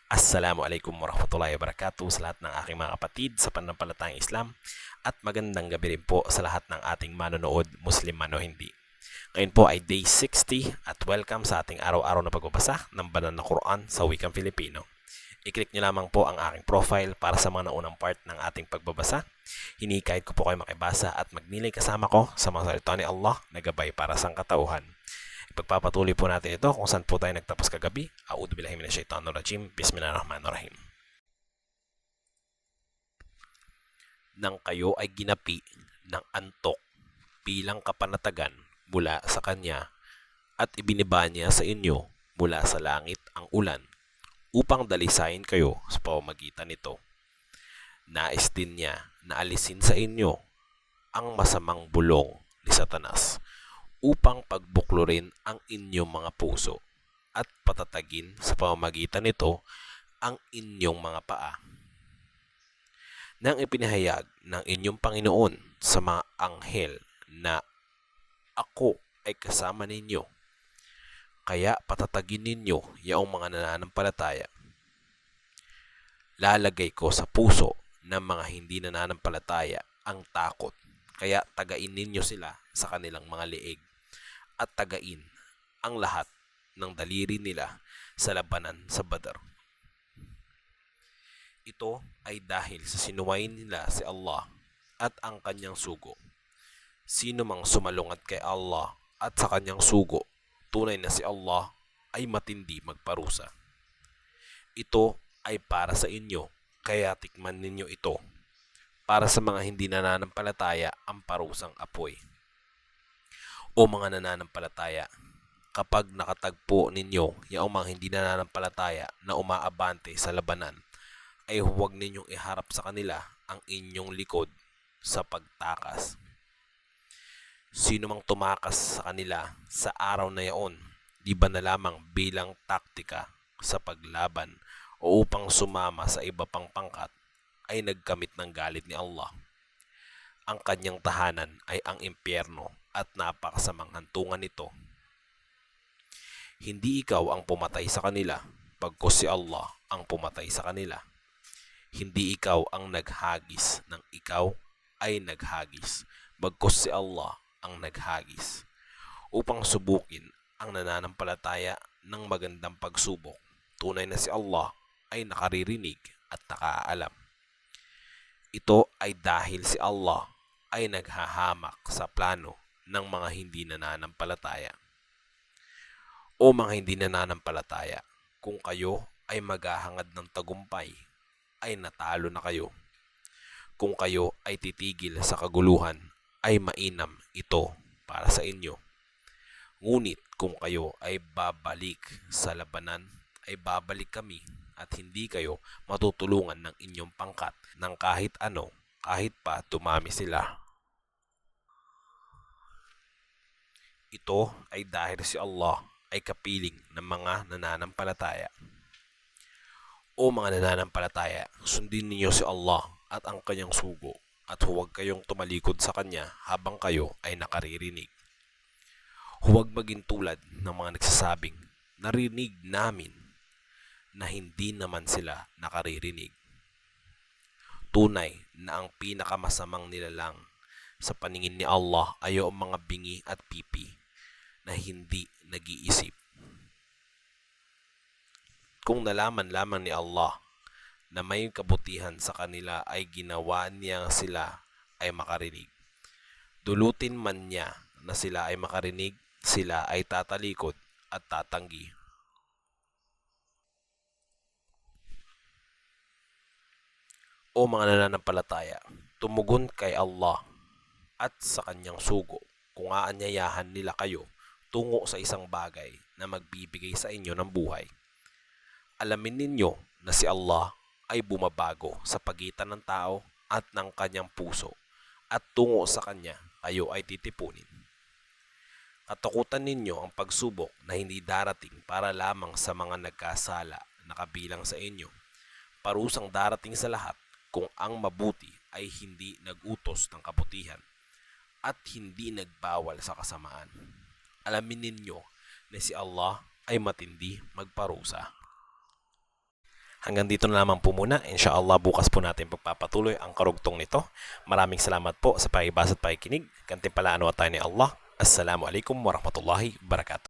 Assalamualaikum warahmatullahi wabarakatuh sa lahat ng aking mga kapatid sa pananampalatayang Islam at magandang gabi rin po sa lahat ng ating manonood, Muslim man o hindi. Ngayon po ay day 60 at welcome sa ating araw-araw na pagbabasa ng banal na Quran sa wikang Filipino. I-click nyo lamang po ang aking profile para sa mga naunang part ng ating pagbabasa. Hinikayat ko po kayo makibasa at magnilay kasama ko sa mga salita ni Allah na gabay para sa katauhan. Ipagpapatuloy po natin ito kung saan po tayo nagtapos kagabi. A'udhu billahi minasyaitanir rajim. Bismillahirrahmanirrahim. Nang kayo ay ginapi ng antok bilang kapanatagan mula sa kanya at ibiniba niya sa inyo mula sa langit ang ulan upang dalisayin kayo sa pamamagitan nito. Nais din niya na alisin sa inyo ang masamang bulong ni Satanas upang pagbuklurin ang inyong mga puso at patatagin sa pamamagitan nito ang inyong mga paa. Nang ipinahayag ng inyong Panginoon sa mga anghel na ako ay kasama ninyo, kaya patatagin ninyo yaong mga nananampalataya. Lalagay ko sa puso ng mga hindi nananampalataya ang takot, kaya tagain ninyo sila sa kanilang mga leeg at tagain ang lahat ng daliri nila sa labanan sa Badr. Ito ay dahil sa sinuwain nila si Allah at ang kanyang sugo. Sino mang sumalungat kay Allah at sa kanyang sugo, tunay na si Allah ay matindi magparusa. Ito ay para sa inyo, kaya tikman ninyo ito. Para sa mga hindi nananampalataya ang parusang apoy. O mga nananampalataya, kapag nakatagpo ninyo yung mga hindi nananampalataya na umaabante sa labanan, ay huwag ninyong iharap sa kanila ang inyong likod sa pagtakas. Sino mang tumakas sa kanila sa araw na yaon, di ba na lamang bilang taktika sa paglaban o upang sumama sa iba pang pangkat, ay nagkamit ng galit ni Allah. Ang kanyang tahanan ay ang impyerno at napakasamang hantungan nito. Hindi ikaw ang pumatay sa kanila, bagkus si Allah ang pumatay sa kanila. Hindi ikaw ang naghagis ng ikaw ay naghagis, bagkus si Allah ang naghagis, upang subukin ang nananampalataya ng magandang pagsubok. Tunay na si Allah ay nakaririnig at nakaalam. Ito ay dahil si Allah ay naghahamak sa plano ng mga hindi nananampalataya. O mga hindi nananampalataya, kung kayo ay maghahangad ng tagumpay, ay natalo na kayo. Kung kayo ay titigil sa kaguluhan, ay mainam ito para sa inyo. Ngunit kung kayo ay babalik sa labanan, ay babalik kami at hindi kayo matutulungan ng inyong pangkat ng kahit ano, kahit pa dumami sila. Ito ay dahil si Allah ay kapiling ng mga nananampalataya. O mga nananampalataya, sundin ninyo si Allah at ang kanyang sugo at huwag kayong tumalikod sa kanya habang kayo ay nakaririnig. Huwag maging tulad ng mga nagsasabing, narinig namin, na hindi naman sila nakaririnig. Tunay na ang pinakamasamang nilalang sa paningin ni Allah ay ang mga bingi at pipi na hindi nag-iisip. Kung nalaman lamang ni Allah na may kabutihan sa kanila ay ginawa niya sila ay makarinig. Dulutin man niya na sila ay makarinig, sila ay tatalikod at tatanggi. O mga nananampalataya, tumugon kay Allah at sa kanyang sugo kung aanyayahan nila kayo tungo sa isang bagay na magbibigay sa inyo ng buhay. Alamin ninyo na si Allah ay bumabago sa pagitan ng tao at ng kanyang puso at tungo sa kanya kayo ay titipunin. Katakutan ninyo ang pagsubok na hindi darating para lamang sa mga nagkasala na kabilang sa inyo. Parusang darating sa lahat kung ang mabuti ay hindi nag-utos ng kabutihan at hindi nagbawal sa kasamaan. Alamin ninyo na si Allah ay matindi magparusa. hanggang dito na lamang po muna. Inshallah bukas po natin pagpapatuloy ang karugtong nito. Maraming salamat po sa pakibasa at pakikinig. Gantimpalaan tayo ni Allah. Assalamualaikum warahmatullahi wabarakatuh.